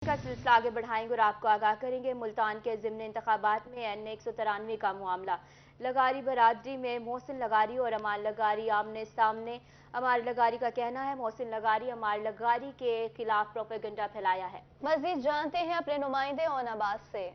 का सिलसिला आगे बढ़ाएंगे और आपको आगाह करेंगे। मुल्तान के ज़िमनी इंतखाबात में एन 193 का मामला। लगारी बरादरी में मोहसिन लगारी और अमार लगारी आमने सामने। अमार लगारी का कहना है मोहसिन लगारी अमार लगारी के खिलाफ प्रोपेगेंडा फैलाया है। मजीद जानते हैं अपने नुमाइंदे ओनाबाद से।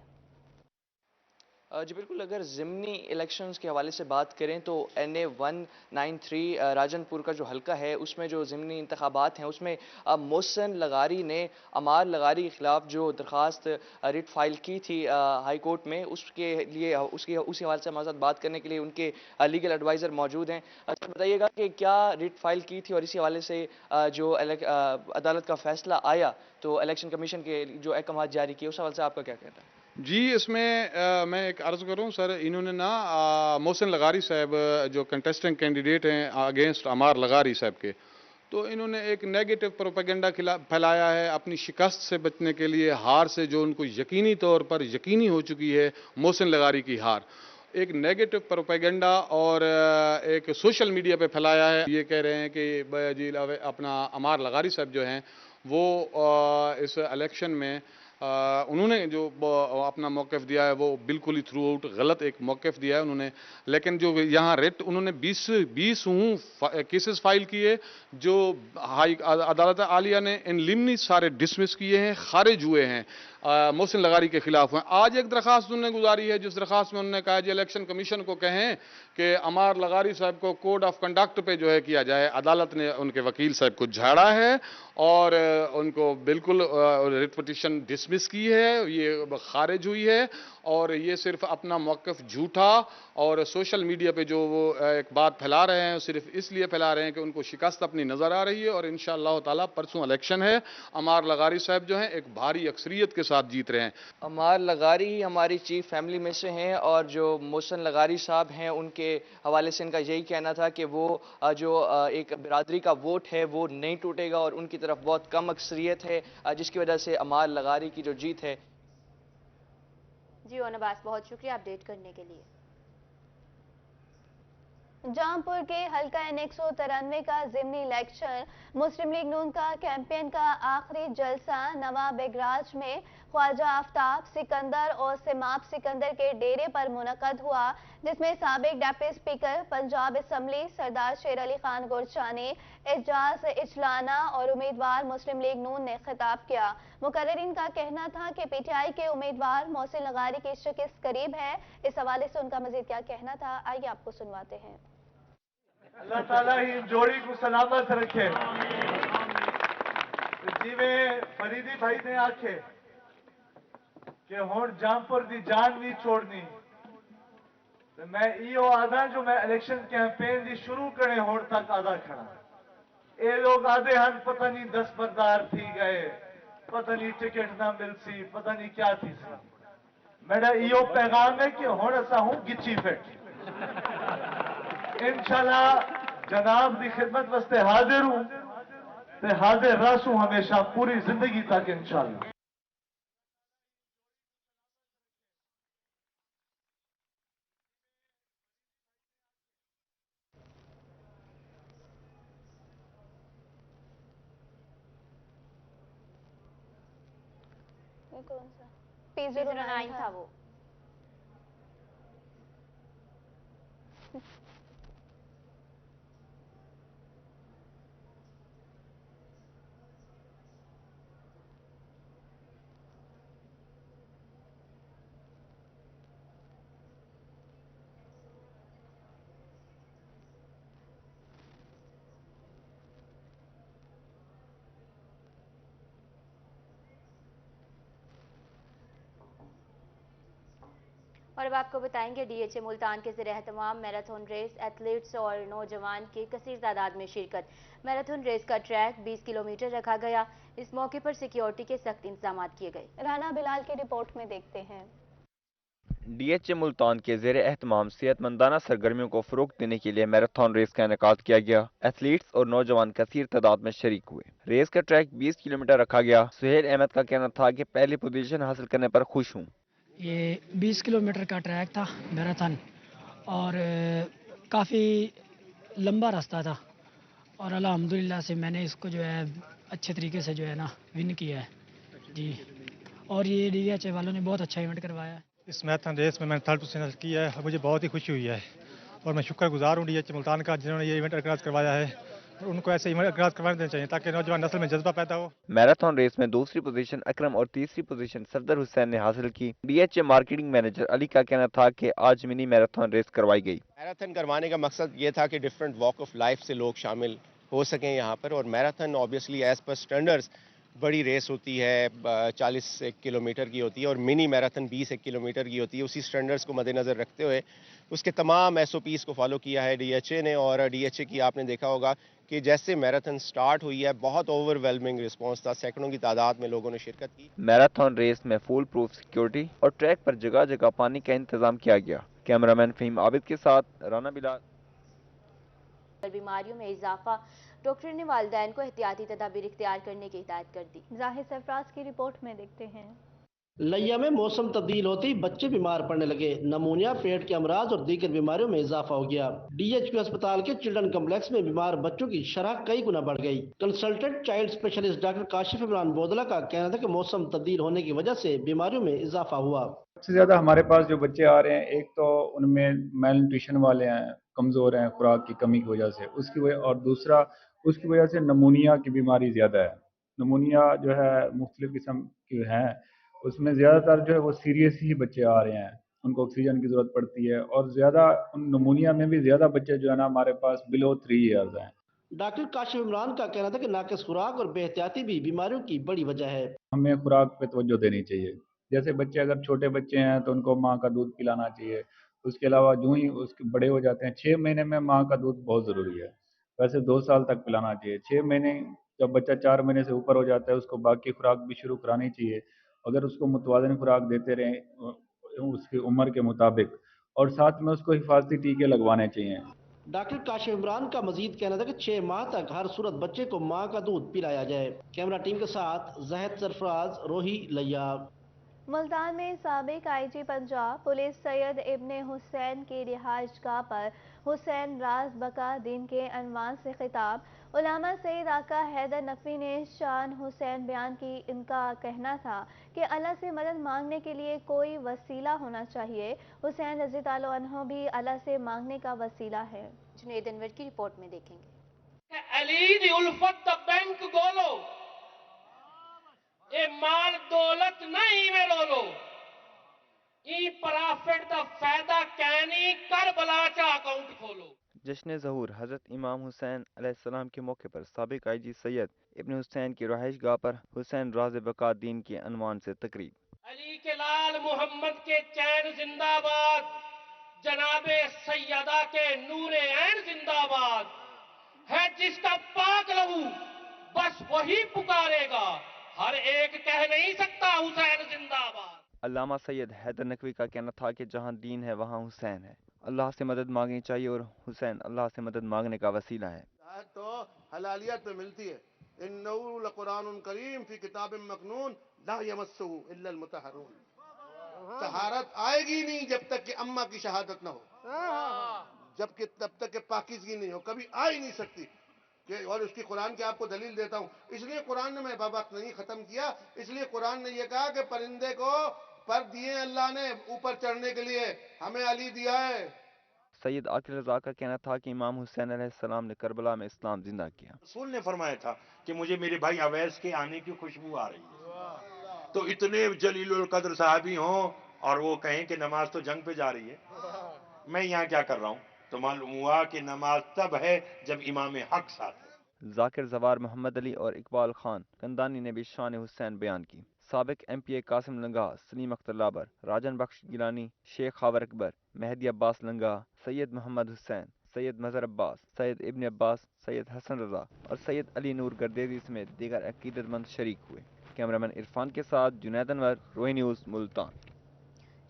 जी बिल्कुल, अगर ज़िमनी इलेक्शंस के हवाले से बात करें तो NA 193 राजनपुर का जो हल्का है उसमें जो ज़िमनी इंतखाबात हैं उसमें मोहसिन लगारी ने अमार लगारी के ख़िलाफ़ जो दरख्वास्त रिट फाइल की थी हाई कोर्ट में, उसके लिए उसी हवाले से हमारे साथ बात करने के लिए उनके लीगल एडवाइज़र मौजूद हैं। अच्छा बताइएगा कि क्या रिट फाइल की थी और इसी हवाले से जो अदालत का फ़ैसला आया तो इलेक्शन कमीशन के जो अहकाम जारी किए उस हवाले से आपका क्या कहना है? जी, इसमें मैं एक अर्ज़ करूं सर, इन्होंने ना मोहसिन लगारी साहब जो कंटेस्टेंट कैंडिडेट हैं अगेंस्ट अमार लगारी साहब के, तो इन्होंने एक नेगेटिव प्रोपेगेंडा फैलाया है अपनी शिकस्त से बचने के लिए। हार से जो उनको यकीनी तौर पर यकीनी हो चुकी है मोहसिन लगारी की हार, एक नेगेटिव प्रोपेगेंडा और एक सोशल मीडिया पे फैलाया है। ये कह रहे हैं कि जी अपना अमार लगारी साहब जो हैं वो इस इलेक्शन में उन्होंने जो अपना मौक़िफ़ दिया है वो बिल्कुल ही थ्रू आउट गलत एक मौक़िफ़ दिया है उन्होंने। लेकिन जो यहाँ रेट उन्होंने 20 केसेस फाइल किए जो हाई अदालत आलिया ने इन लिमनी सारे डिसमिस किए हैं, खारिज हुए हैं, मोहसिन लगारी के खिलाफ हुए। आज एक दरख्वास्त उन्होंने गुजारी है जिस दरख्वास्त में उन्होंने कहा जी इलेक्शन कमीशन को कहें कि अमार लगारी साहब को कोड ऑफ कंडक्ट पे जो है किया जाए। अदालत ने उनके वकील साहब को झाड़ा है और उनको बिल्कुल रिट पिटीशन डिसमिस की है, ये खारिज हुई है। और ये सिर्फ अपना मौक़िफ़ झूठा और सोशल मीडिया पे जो वो एक बात फैला रहे हैं सिर्फ इसलिए फैला रहे हैं कि उनको शिकस्त अपनी नज़र आ रही है। और इंशाअल्लाह ताला परसों इलेक्शन है, अमार लगारी साहब जो हैं एक भारी अक्सरियत के साथ जीत रहे हैं। अमार लगारी ही हमारी चीफ फैमिली में से हैं और जो मोहसिन लगारी साहब हैं उनके हवाले से इनका यही कहना था कि वो जो एक बिरादरी का वोट है वो नहीं टूटेगा और उनकी तरफ बहुत कम अक्सरियत है जिसकी वजह से अमार लगारी की जो जीत है। जी ओनाबास, बहुत शुक्रिया अपडेट करने के लिए। जहांपुर के हल्का एन 193 का ज़िमनी इलेक्शन मुस्लिम लीग नून का कैंपेन का आखिरी जलसा नवाब बेगराज में ख्वाजा आफ्ताब सिकंदर और सिमाब सिकंदर के डेरे पर मुनक़द हुआ, जिसमें साबिक डिप्टी स्पीकर पंजाब असम्बली सरदार शेर अली खान गुरचानी, एजाज इचलाना और उम्मीदवार मुस्लिम लीग नून ने खिताब किया। मुकर्रिरीन का कहना था कि PTI के उम्मीदवार मोहसिन लगारी की शिकस्त करीब है। इस हवाले से उनका मजीद क्या कहना था, आइए आपको सुनवाते हैं। अल्लाह ताला ही जोड़ी को सलामत रखे। जिमें फरीदी भाई ने आखे कि हुण जहांपुर दी जान नहीं छोड़नी, तो मैं इो आदा जो मैं इलेक्शन कैंपेन दी शुरू करे होड़ तक आदा खड़ा। ये लोग आधे हन पता नहीं 10 बरदार थी गए, पता नहीं टिकट ना मिलसी, पता नहीं क्या थी सी। मेरा इो पैगाम है कि हुण असा हूं गिची फिट। इंशाल्लाह जनाब की खिदमत वास्ते हाजिर हूं ते हाजिर रहूं हमेशा पूरी जिंदगी तक इंशाल्लाह। कौन सा P09 था वो। और अब आपको बताएंगे DHA मुल्तान के ज़रिए एहतमाम मैराथन रेस, एथलीट्स और नौजवान की कसीर तादाद में शिरकत। मैराथन रेस का ट्रैक 20 किलोमीटर रखा गया। इस मौके पर सिक्योरिटी के सख्त इंतजाम किए गए। राना बिलाल की रिपोर्ट में देखते हैं। DHA मुल्तान के ज़ेरे एहतमाम सेहतमंदाना सरगर्मियों को फ़रोग़ देने के लिए मैराथन रेस का इनेकाद किया गया। एथलीट्स और नौजवान कसीर तादाद में शरीक हुए। रेस का ट्रैक 20 किलोमीटर रखा गया। सुहेल अहमद का कहना था कि पहली पोजीशन हासिल करने पर खुश हूँ। ये 20 किलोमीटर का ट्रैक था मैराथन और काफ़ी लंबा रास्ता था और अल्हम्दुलिल्लाह से मैंने इसको जो है अच्छे तरीके से जो है ना विन किया है। जी, और ये DHA वालों ने बहुत अच्छा इवेंट करवाया है। इस मैराथन रेस में मैंने थर्ड पोजीशन हासिल की है और मुझे बहुत ही खुशी हुई है और मैं शुक्रगुजार हूँ DHA मुल्तान का जिन्होंने ये इवेंट ऑर्गेनाइज करवाया है और उनको ऐसे इवेंट ऑर्गेनाइज करवाने देना चाहिए ताकि नौजवान नस्ल में जज्बा पैदा हो। मैराथन रेस में दूसरी पोजीशन अकरम और तीसरी पोजीशन सफदर हुसैन ने हासिल की। DHA मार्केटिंग मैनेजर अली का कहना था कि आज मिनी मैराथन रेस करवाई गई। मैराथन करवाने का मकसद ये था कि डिफरेंट वॉक ऑफ लाइफ से लोग शामिल हो सकें यहाँ पर, और marathon obviously as per standards बड़ी रेस होती है, 40 किलोमीटर की होती है, और मिनी मैराथन 20 किलोमीटर की होती है। उसी स्टैंडर्ड्स को मद्देनज़र रखते हुए उसके तमाम SOPs को फॉलो किया है DHA ने, और DHA की आपने देखा होगा कि जैसे मैराथन स्टार्ट हुई है बहुत ओवरवेलमिंग रिस्पांस था, सैकड़ों की तादाद में लोगों ने शिरकत की। मैराथन रेस में फुल प्रूफ सिक्योरिटी और ट्रैक पर जगह जगह पानी का इंतजाम किया गया। कैमरामैन फहीम आबिद के साथ राना बिलाल। बीमारियों में इजाफा, डॉक्टर ने वालिदैन को एहतियाती तदाबीर इख्तियार करने की हिदायत कर दी। जाहिद सरफराज की रिपोर्ट में देखते हैं। लिया में मौसम तब्दील होते ही बच्चे बीमार पड़ने लगे। नमूनिया, पेट के अमराज और दीगर बीमारियों में इजाफा हो गया। DHQ अस्पताल के चिल्ड्रन कम्प्लेक्स में बीमार बच्चों की शरह कई गुना बढ़ गई। Consultant child specialist doctor Kashif Imran Bodla का कहना था कि मौसम तब्दील होने की वजह से बीमारियों में इजाफा हुआ। सबसे ज़्यादा हमारे पास जो बच्चे आ रहे हैं, एक तो उनमें मेल न्यूट्रिशन वाले हैं, कमज़ोर हैं खुराक की कमी की वजह से, उसकी वजह, और दूसरा उसकी वजह से नमूनिया की बीमारी ज़्यादा है। नमूनिया जो है मुख्तलिफ़ किस्म की है, उसमें ज़्यादातर जो है वो सीरियस ही बच्चे आ रहे हैं, उनको ऑक्सीजन की ज़रूरत पड़ती है, और ज़्यादा उन नमूनिया में भी ज़्यादा बच्चे जो है ना हमारे पास बिलो 3 ईयर्स हैं। डॉक्टर काशिफ इमरान का कहना था कि नाकिस खुराक और बेहतियाती भी बीमारियों की बड़ी वजह है। हमें खुराक पे तवज्जो देनी चाहिए। जैसे बच्चे अगर छोटे बच्चे हैं तो उनको माँ का दूध पिलाना चाहिए। उसके अलावा जो ही उसके बड़े हो जाते हैं, 6 महीने में माँ का दूध बहुत ज़रूरी है। वैसे 2 साल तक पिलाना चाहिए। 6 महीने जब बच्चा 4 महीने से ऊपर हो जाता है, उसको बाकी खुराक भी शुरू करानी चाहिए। अगर उसको मुतवाज़िन खुराक देते रहें उसकी उम्र के मुताबिक, और साथ में उसको हिफाजती टीके लगवाने चाहिए। डॉक्टर काशिफ इमरान का मजीद कहना था कि 6 माह तक हर सूरत बच्चे को माँ का दूध पिलाया जाए। कैमरा टीम के साथ जाहिद सरफराज, रोही लिया। मुल्तान में साबिक IG पंजाब पुलिस सैयद इब्ने हुसैन की रिहाइशगाह पर हुसैन राज बका दीन के अनवान से खिताब। उलामा सईद आका हैदर नकवी ने शान हुसैन बयान की। इनका कहना था कि अल्लाह से मदद मांगने के लिए कोई वसीला होना चाहिए। हुसैन रज़ी तालो अन्हो भी अल्लाह से मांगने का वसीला है। जुनैद अनवर की रिपोर्ट में देखेंगे। अली दी उल्फत दा बैंक गोलो, ए माल दौलत नहीं में रोलो, ई प्रॉफिट दा फायदा कैनी करबला चा अकाउंट खोलो। जश्न ज़हूर हज़रत इमाम हुसैन अलैहिस्सलाम के मौके पर साबिक IG सैयद इब्ने हुसैन की रहाइशगाह पर हुसैन राज बका दीन के अनवान से तकरीब। अली के लाल मोहम्मद के चैन जिंदाबाद, जनाबे सैयदा के नूरे ऐन जिंदाबाद, है जिसका पाक लहू बस वही पुकारेगा, हर एक कह नहीं सकता हुसैन जिंदाबाद। अल्लामा सैयद हैदर नकवी का कहना था कि जहां दीन है वहां हुसैन है। अल्लाह से मदद मांगनी चाहिए और हुसैन अल्लाह से मदद मांगने का वसीला है। तो हलालियत में मिलती है। इन्नहु लकुरानुन करीम फी किताबिम मकनून ला यमस्सुहु इल्ला अलमुतहहरून। तहारत आएगी नहीं जब तक कि अम्मा की शहादत न हो, जबकि तब तक कि पाकीज़गी नहीं हो, कभी आ ही नहीं सकती। और उसकी कुरान की आपको दलील देता हूँ। इसलिए कुरान ने, मैं बाबा नहीं खत्म किया, इसलिए कुरान ने यह कहा कि परिंदे को पर दिए अल्लाह ने ऊपर चढ़ने के लिए, हमें अली दिया है। सैयद आकिल रज़ा का कहना था कि इमाम हुसैन अलैहिस्सलाम ने करबला में इस्लाम जिंदा किया। रसूल ने फरमाया था कि मुझे मेरे भाई अवैस के आने की खुशबू आ रही है। तो इतने जलीलुल कद्र साहबी हों और वो कहें कि नमाज तो जंग पे जा रही है, मैं यहाँ क्या कर रहा हूँ, तो मालूम हुआ कि नमाज तब है जब इमाम हक साथ है। जाकिर जवार मोहम्मद अली और इकबाल खान कंदानी ने भी शान हुसैन बयान की। साबिक MPA कासिम लंगा, सलीम अख्तर लाबर, राजन बख्श गिलानी, शेख खावर अकबर, मेहदी अब्बास लंगा, सैयद मोहम्मद हुसैन, सैयद मजहर अब्बास, सैयद इब्न अब्बास, सैयद हसन रजा और सैयद अली नूर गर्देजी समेत दीगर अकीदतमंद शरीक हुए। कैमरामैन इरफान के साथ जुनैद अनवर, रोही न्यूज़, मुल्तान।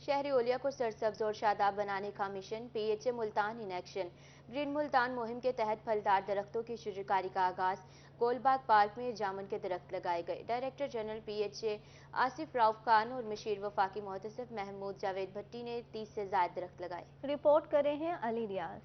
शहरी ओलिया को सरसब्ज और शादाब बनाने का mission, PHA Multan in action. Green Multan मुहिम के तहत फलदार दरख्तों की शुजरकारी का आगाज। गोलबाग पार्क में जामुन के दरख्त लगाए गए। Director general PHA Asif Rauf Khan और मशीर वफाकी मोहतसिब महमूद जावेद भट्टी ने 30 से ज्यादा दरख्त लगाए। रिपोर्ट कर रहे हैं अली रियाज।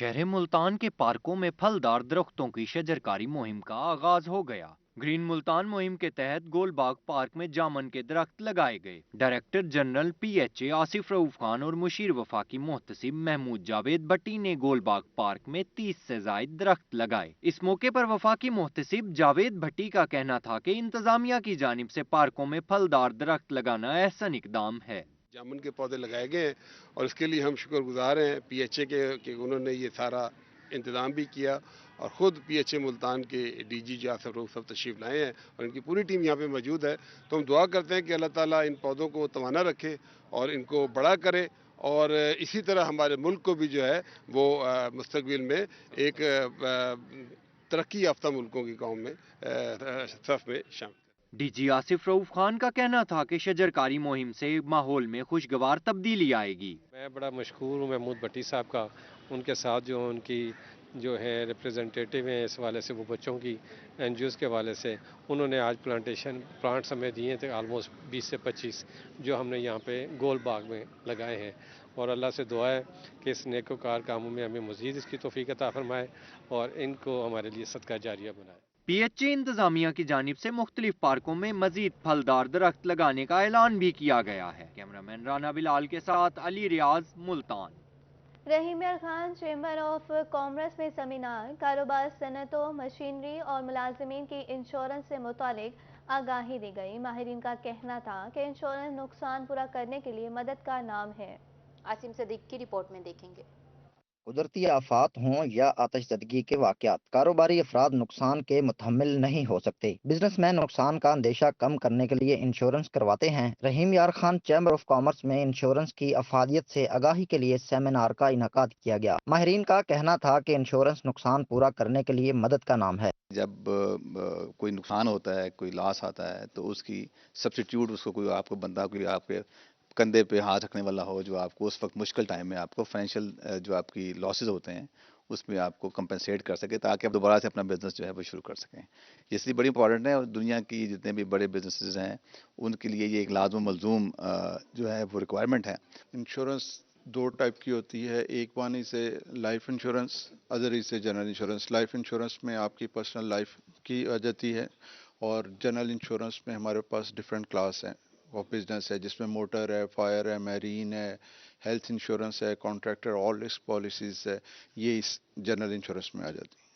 शहर मुल्तान के पार्कों में फलदार दरख्तों की शजरकारी मुहिम का आगाज हो गया। ग्रीन मुल्तान मुहिम के तहत गोलबाग पार्क में जामन के दरख्त लगाए गए। Director general PHA Asif Rauf Khan और मुशीर वफाकी मोहतसिब महमूद जावेद भट्टी ने गोलबाग पार्क में 30 से जायद दरख्त लगाए। इस मौके पर वफाकी मोहतसिब जावेद भट्टी का कहना था कि इंतजामिया की जानिब से पार्कों में फलदार दरख्त लगाना एहसन इकदाम है। जामुन के पौधे लगाए गए हैं और इसके लिए हम शुक्रगुजार हैं PHA के कि उन्होंने ये सारा इंतज़ाम भी किया और ख़ुद PHA मुल्तान के DG जो आसिफ रऊफ साहब तशरीफ़ लाए हैं और इनकी पूरी टीम यहाँ पे मौजूद है। तो हम दुआ करते हैं कि अल्लाह ताला इन पौधों को तवाना रखे और इनको बड़ा करे और इसी तरह हमारे मुल्क को भी जो है वो मुस्तकबिल में एक तरक्की याफ्ता मुल्कों की कौम में सफ़ में शामिल। DG आसिफ रऊफ खान का कहना था कि शजरकारी मुहिम से माहौल में खुशगवार तब्दीली आएगी। मैं बड़ा मशहूर हूँ महमूद भट्टी साहब का, उनके साथ जो उनकी जो है रिप्रेजेंटेटिव हैं इस हवाले से, वो बच्चों की NGOs के हवाले से उन्होंने आज प्लांट्स हमें दिए थे ऑलमोस्ट 20 से 25 जो हमने यहाँ पे गोल बाग में लगाए हैं और अल्लाह से दुआ है कि इस नेकोकार कामों में हमें मज़ीद इसकी तौफीक अता फरमाए और इनको हमारे लिए सदका जारिया बनाए। PHA इंतजामिया की जानिब से मुख्तलिफ पार्कों में मजीद फलदार दरख्त लगाने का ऐलान भी किया गया है। कैमरामैन राना बिलाल के साथ अली रियाज, मुल्तान। रहीम यार खान चेंबर ऑफ कॉमर्स में सेमिनार, कारोबार, सनतों, मशीनरी और मुलाजमीन की इंश्योरेंस से मुतालिक आगाही दी गई। माहिरीन का कहना था कि इंश्योरेंस नुकसान पूरा करने के लिए मदद का नाम है। आसिम सदीक की रिपोर्ट में देखेंगे। कुदरती आफात हों या आतिशज़दगी के वाक़यात, कारोबारी अफराद नुकसान के मुतहम्मिल नहीं हो सकते। बिजनेसमैन नुकसान का अंदेशा कम करने के लिए इंश्योरेंस करवाते हैं। रहीम यार खान चैम्बर ऑफ कॉमर्स में इंश्योरेंस की अफादियत से आगाही के लिए सेमिनार का इनकाद किया गया। माहिरीन का कहना था कि इंश्योरेंस नुकसान पूरा करने के लिए मदद का नाम है। जब कोई नुकसान होता है, कोई लॉस आता है, तो उसकी सब्सिट्यूट उसको कोई आपको बंदा कोई आपके कंधे पे हाथ रखने वाला हो, जो आपको उस वक्त मुश्किल टाइम में आपको फाइनेंशियल जो आपकी लॉसेस होते हैं उसमें आपको कंपनसेट कर सके ताकि आप दोबारा से अपना बिजनेस जो है वो शुरू कर सकें। ये इसलिए बड़ी इंपॉर्टेंट है और दुनिया की जितने भी बड़े बिजनेसेस हैं उनके लिए ये एक लाज़िम मलज़ूम जो है वो रिक्वायरमेंट है। इंश्योरेंस दो टाइप की होती है, एक वानी से लाइफ इंश्योरेंस, अदर से जनरल इंश्योरेंस। लाइफ इंश्योरेंस में आपकी पर्सनल लाइफ की आ जाती है और जनरल इंश्योरेंस में हमारे पास डिफरेंट क्लास हैं और बिजनेस है जिसमें मोटर है, फायर है, मैरीन है, हेल्थ इंश्योरेंस है, कॉन्ट्रैक्टर ऑल रिस्क पॉलिसीज है, ये इस जनरल इंश्योरेंस में आ जाती है।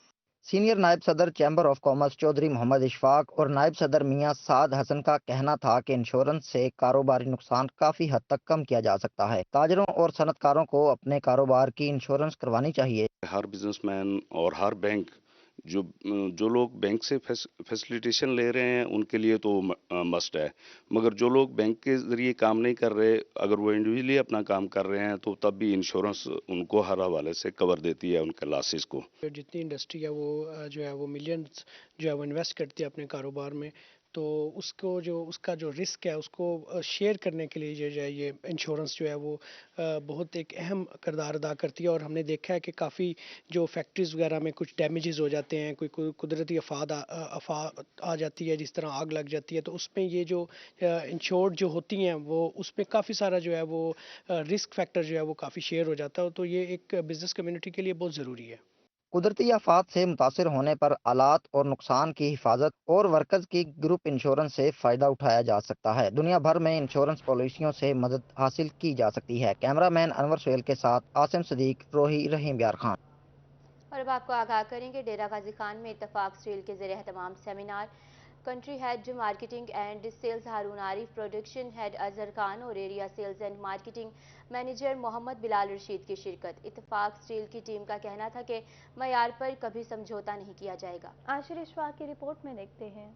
सीनियर नायब सदर chamber of commerce Chaudhry Mohammad Ishfaq और नायब सदर मियां साद हसन का कहना था कि इंश्योरेंस से कारोबारी नुकसान काफी हद तक कम किया जा सकता है। ताजरों और सनतकारों को अपने कारोबार की इंश्योरेंस करवानी चाहिए। हर बिजनेसमैन और हर बैंक जो लोग बैंक से फैसिलिटेशन ले रहे हैं उनके लिए तो मस्ट है, मगर जो लोग बैंक के ज़रिए काम नहीं कर रहे, अगर वो इंडिविजुअली अपना काम कर रहे हैं तो तब भी इंश्योरेंस उनको हर हवाले से कवर देती है उनके लॉसेस को। जितनी इंडस्ट्री है वो जो है वो मिलियंस जो है वो इन्वेस्ट करती है अपने कारोबार में, तो उसका जो रिस्क है उसको शेयर करने के लिए जो है ये इंश्योरेंस जो है वो बहुत एक अहम किरदार अदा करती है। और हमने देखा है कि काफ़ी जो फैक्ट्रीज वगैरह में कुछ डैमेजेस हो जाते हैं, कोई कुदरती आफत आ जाती है, जिस तरह आग लग जाती है, तो उसमें ये जो इंश्योर्ड जो होती हैं वो उसमें काफ़ी सारा जो है वो रिस्क फैक्टर जो है वो काफ़ी शेयर हो जाता है। तो ये एक बिजनेस कम्युनिटी के लिए बहुत ज़रूरी है। कुदरती आफात से मुतासिर होने पर आलात और नुकसान की हिफाजत और वर्कर्स की ग्रुप इंश्योरेंस से फ़ायदा उठाया जा सकता है। दुनिया भर में इंश्योरेंस पॉलिसियों से मदद हासिल की जा सकती है। कैमरामैन अनवर सोहेल के साथ आसिम सदीक, रोही, रहीम यार खान। और अब आपको आगाह करेंगे डेरा गाजी खान में इत्तफाक स्टील के ज़रिए तमाम seminar. Country head marketing and sales Haroon Arif, production head Azhar Khan और area sales and marketing manager Muhammad Bilal Rashid की शिरकत। इत्तफाक स्टील की टीम का कहना था कि मयार पर कभी समझौता नहीं किया जाएगा। आशिर इशफाक की रिपोर्ट में देखते हैं।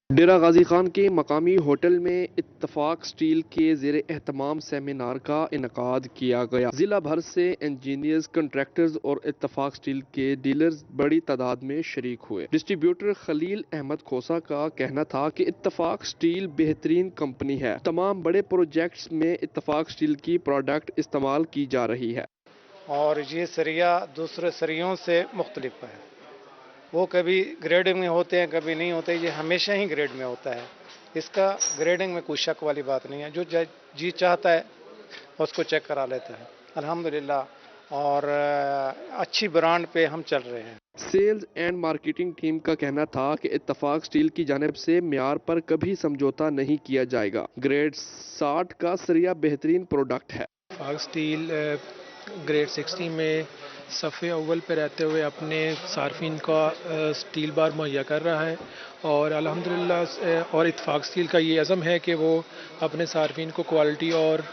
डेरा गाजी खान के मकामी होटल में इत्तफाक स्टील के ज़ेर एहतमाम सेमिनार का इनकाद किया गया। जिला भर से इंजीनियर्स, कंट्रैक्टर्स और इत्तफाक स्टील के डीलर्स बड़ी तादाद में शरीक हुए। डिस्ट्रीब्यूटर खलील अहमद खोसा का कहना था कि इत्तफाक स्टील बेहतरीन कंपनी है। तमाम बड़े प्रोजेक्ट्स में इत्तफाक स्टील की प्रोडक्ट इस्तेमाल की जा रही है और ये सरिया दूसरे सरियों से मुख्तलिफ है। वो कभी ग्रेडिंग में होते हैं, कभी नहीं होते, ये हमेशा ही ग्रेड में होता है। इसका ग्रेडिंग में कोई शक वाली बात नहीं है। जो जी चाहता है उसको चेक करा लेता है। अल्हम्दुलिल्लाह और अच्छी ब्रांड पे हम चल रहे हैं। सेल्स एंड मार्केटिंग टीम का कहना था कि इत्तफाक स्टील की जानिब से म्यार पर कभी समझौता नहीं किया जाएगा। ग्रेड 60 का सरिया बेहतरीन प्रोडक्ट है। इत्तफाक स्टील ग्रेड 60 में सफ़े अव्वल पे रहते हुए अपने सार्फिन का स्टील बार मुहैया कर रहा है और अल्हम्दुलिल्लाह और इत्तफाक स्टील का ये अज़म है कि वो अपने सार्फिन को क्वालिटी और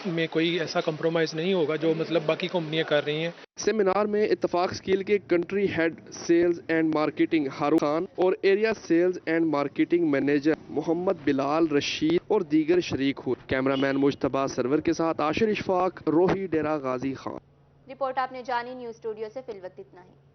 में कोई ऐसा कंप्रोमाइज़ नहीं होगा जो मतलब बाकी कंपनियां कर रही हैं। सेमिनार में इत्तफाक स्टील के country head sales and marketing Haroon Khan और area sales and marketing manager Muhammad Bilal Rashid और दीगर शरीक हुए। कैमरामैन मुश्तबा सरवर के साथ आशिर इशफाक, रोही, डेरा गाजी खान। रिपोर्ट आपने जानी। न्यूज़ स्टूडियो से फिलवक्त इतना ही।